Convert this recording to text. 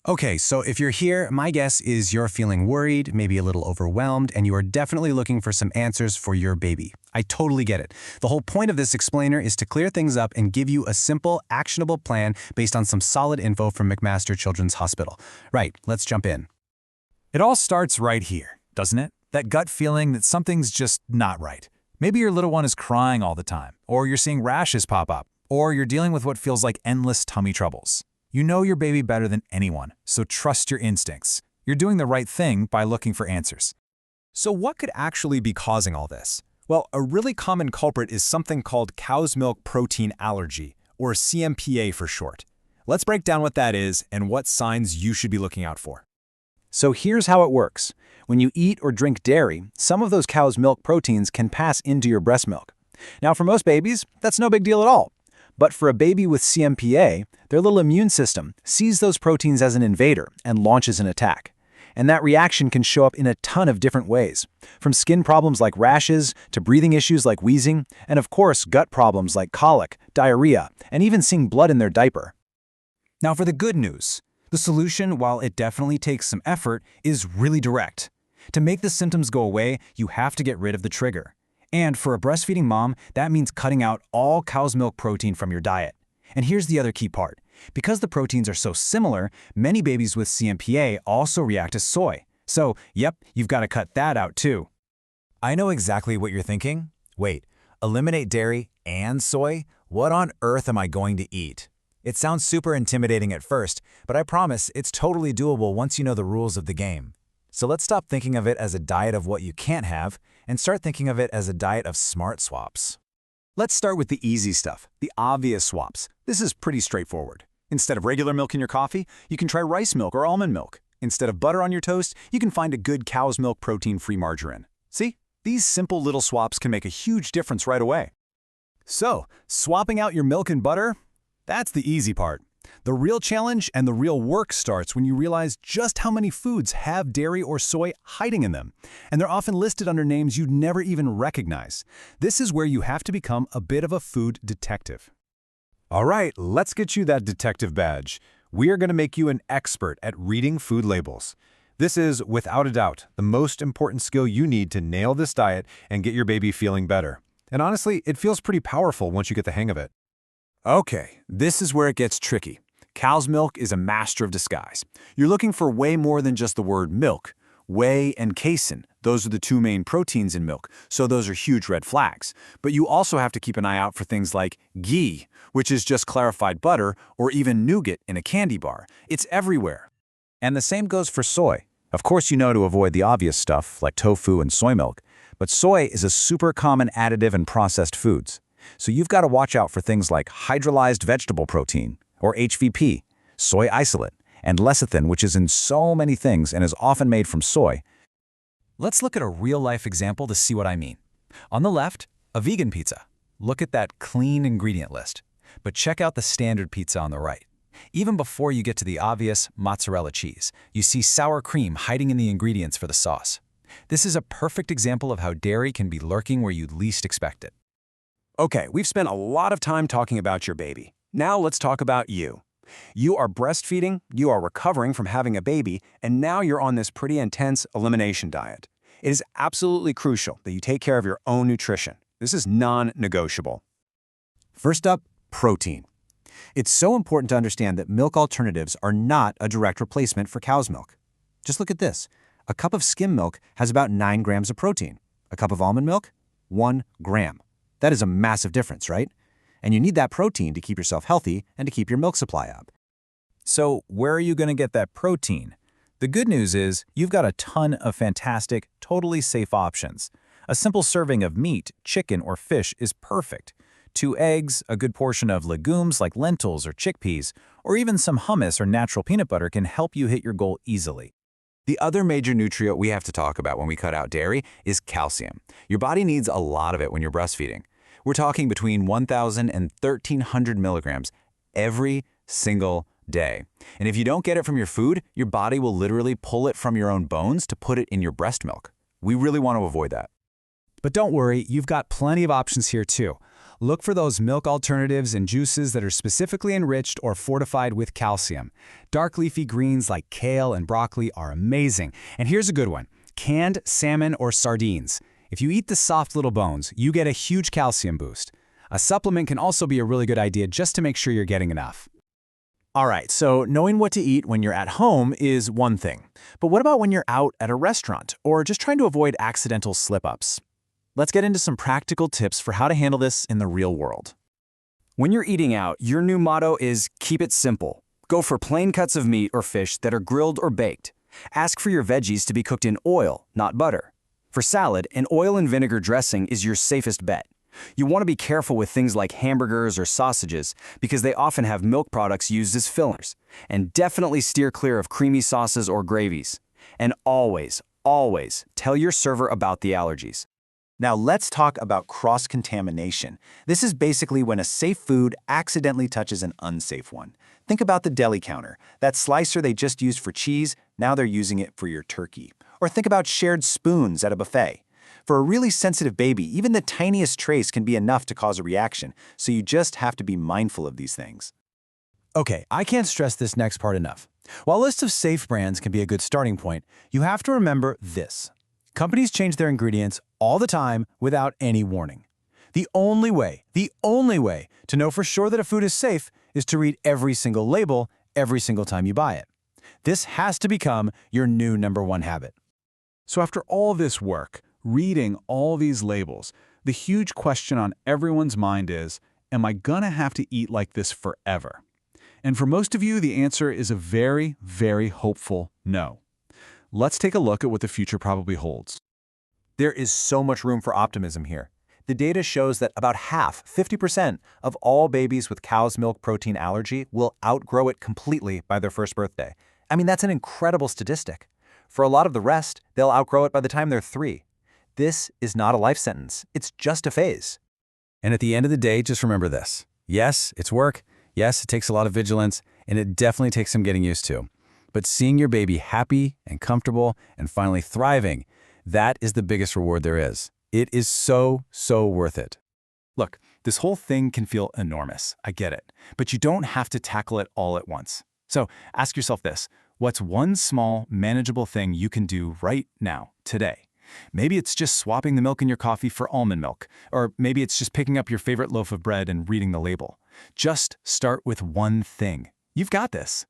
Okay, so if you're here, my guess is you're feeling worried, maybe a little overwhelmed, and you are definitely looking for some answers for your baby. I totally get it. The whole point of this explainer is to clear things up and give you a simple, actionable plan based on some solid info from McMaster Children's Hospital. Right, let's jump in. It all starts right here, doesn't it? That gut feeling that something's just not right. Maybe your little one is crying all the time, or you're seeing rashes pop up, or you're dealing with what feels like endless tummy troubles. You know your baby better than anyone, so trust your instincts. You're doing the right thing by looking for answers. So what could actually be causing all this? Well, a really common culprit is something called cow's milk protein allergy, or CMPA for short. Let's break down what that is and what signs you should be looking out for. So here's how it works. When you eat or drink dairy, some of those cow's milk proteins can pass into your breast milk. Now, for most babies, that's no big deal at all. But for a baby with CMPA, their little immune system sees those proteins as an invader and launches an attack. And that reaction can show up in a ton of different ways, from skin problems like rashes to breathing issues like wheezing, and of course, gut problems like colic, diarrhea, and even seeing blood in their diaper. Now for the good news. The solution, while it definitely takes some effort, is really direct. To make the symptoms go away, you have to get rid of the trigger. And for a breastfeeding mom, that means cutting out all cow's milk protein from your diet. And here's the other key part. Because the proteins are so similar, many babies with CMPA also react to soy. So, yep, you've got to cut that out too. I know exactly what you're thinking. Wait, eliminate dairy and soy? What on earth am I going to eat? It sounds super intimidating at first, but I promise it's totally doable once you know the rules of the game. So let's stop thinking of it as a diet of what you can't have and start thinking of it as a diet of smart swaps. Let's start with the easy stuff, the obvious swaps. This is pretty straightforward. Instead of regular milk in your coffee, you can try rice milk or almond milk. Instead of butter on your toast, you can find a good cow's milk protein-free margarine. See? These simple little swaps can make a huge difference right away. So, swapping out your milk and butter? That's the easy part. The real challenge and the real work starts when you realize just how many foods have dairy or soy hiding in them. And they're often listed under names you'd never even recognize. This is where you have to become a bit of a food detective. All right, let's get you that detective badge. We are going to make you an expert at reading food labels. This is, without a doubt, the most important skill you need to nail this diet and get your baby feeling better. And honestly, it feels pretty powerful once you get the hang of it. Okay, this is where it gets tricky. Cow's milk is a master of disguise. You're looking for way more than just the word milk. Whey and casein, those are the two main proteins in milk, so those are huge red flags. But you also have to keep an eye out for things like ghee, which is just clarified butter, or even nougat in a candy bar. It's everywhere. And the same goes for soy. Of course, you know to avoid the obvious stuff like tofu and soy milk, but soy is a super common additive in processed foods. So you've got to watch out for things like hydrolyzed vegetable protein, or HVP, soy isolate, and lecithin, which is in so many things and is often made from soy. Let's look at a real-life example to see what I mean. On the left, a vegan pizza. Look at that clean ingredient list. But check out the standard pizza on the right. Even before you get to the obvious mozzarella cheese, you see sour cream hiding in the ingredients for the sauce. This is a perfect example of how dairy can be lurking where you'd least expect it. Okay, we've spent a lot of time talking about your baby. Now let's talk about you. You are breastfeeding, you are recovering from having a baby, and now you're on this pretty intense elimination diet. It is absolutely crucial that you take care of your own nutrition. This is non-negotiable. First up, protein. It's so important to understand that milk alternatives are not a direct replacement for cow's milk. Just look at this. A cup of skim milk has about 9 grams of protein. A cup of almond milk, 1 gram. That is a massive difference, right? And you need that protein to keep yourself healthy and to keep your milk supply up. So where are you going to get that protein? The good news is you've got a ton of fantastic, totally safe options. A simple serving of meat, chicken, or fish is perfect. 2 eggs, a good portion of legumes like lentils or chickpeas, or even some hummus or natural peanut butter can help you hit your goal easily. The other major nutrient we have to talk about when we cut out dairy is calcium. Your body needs a lot of it when you're breastfeeding. We're talking between 1,000 and 1,300 milligrams every single day. And if you don't get it from your food, your body will literally pull it from your own bones to put it in your breast milk. We really want to avoid that. But don't worry, you've got plenty of options here too. Look for those milk alternatives and juices that are specifically enriched or fortified with calcium. Dark leafy greens like kale and broccoli are amazing. And here's a good one: canned salmon or sardines. If you eat the soft little bones, you get a huge calcium boost. A supplement can also be a really good idea just to make sure you're getting enough. All right, so knowing what to eat when you're at home is one thing. But what about when you're out at a restaurant or just trying to avoid accidental slip-ups? Let's get into some practical tips for how to handle this in the real world. When you're eating out, your new motto is keep it simple. Go for plain cuts of meat or fish that are grilled or baked. Ask for your veggies to be cooked in oil, not butter. For salad, an oil and vinegar dressing is your safest bet. You want to be careful with things like hamburgers or sausages because they often have milk products used as fillers. And definitely steer clear of creamy sauces or gravies. And always, always tell your server about the allergies. Now let's talk about cross-contamination. This is basically when a safe food accidentally touches an unsafe one. Think about the deli counter. That slicer they just used for cheese, now they're using it for your turkey. Or think about shared spoons at a buffet. For a really sensitive baby, even the tiniest trace can be enough to cause a reaction, so you just have to be mindful of these things. Okay, I can't stress this next part enough. While a list of safe brands can be a good starting point, you have to remember this. Companies change their ingredients all the time without any warning. The only way to know for sure that a food is safe is to read every single label every single time you buy it. This has to become your new #1 habit. So after all this work, reading all these labels, the huge question on everyone's mind is, am I gonna have to eat like this forever? And for most of you, the answer is a very, very hopeful no. Let's take a look at what the future probably holds. There is so much room for optimism here. The data shows that about half, 50%, of all babies with cow's milk protein allergy will outgrow it completely by their first birthday. I mean, that's an incredible statistic. For a lot of the rest, they'll outgrow it by the time they're 3. This is not a life sentence. It's just a phase. And at the end of the day, just remember this. Yes, it's work. Yes, it takes a lot of vigilance, and it definitely takes some getting used to. But seeing your baby happy and comfortable and finally thriving, that is the biggest reward there is. It is so, so worth it. Look, this whole thing can feel enormous. I get it. But you don't have to tackle it all at once. So ask yourself this: what's one small, manageable thing you can do right now, today? Maybe it's just swapping the milk in your coffee for almond milk, or maybe it's just picking up your favorite loaf of bread and reading the label. Just start with one thing. You've got this.